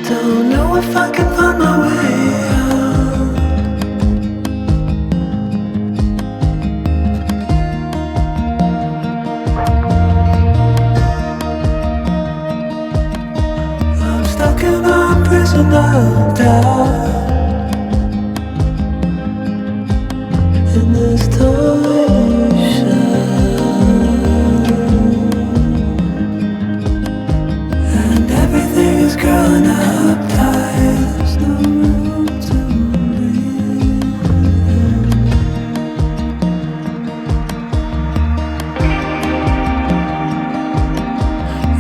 don't know if I can find my way out. I'm stuck in a prison of doubt. In this torsion, and everything is growing up tight. There's no room to breathe,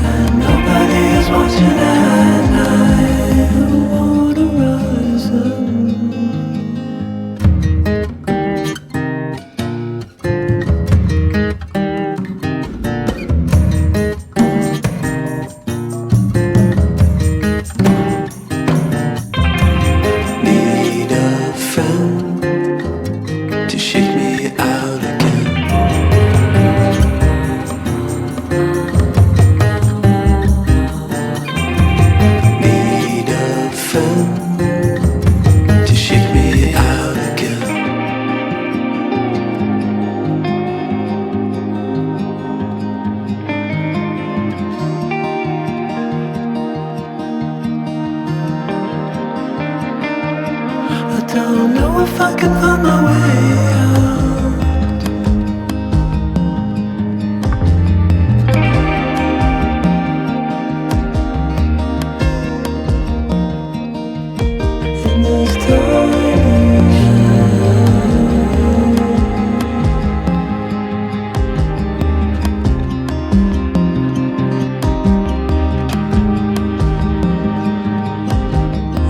and nobody is watching at night. Who wanna rise up? Need a friend to shake me out again. Need a friend to shake me out again. I don't know if I can find my way out. In this torsion,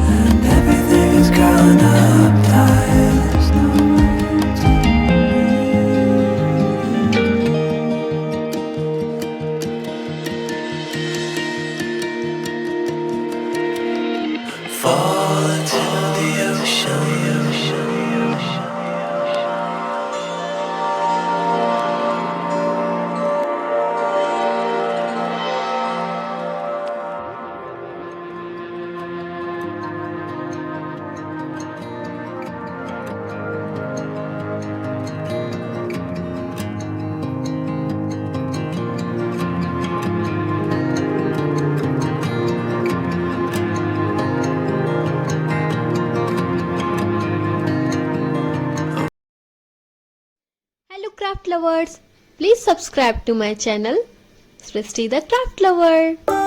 and everything is growing up tight. There's no room to breathe. Fall into the ocean. Hello craft lovers, please subscribe to my channel Srishti the Craft Lover.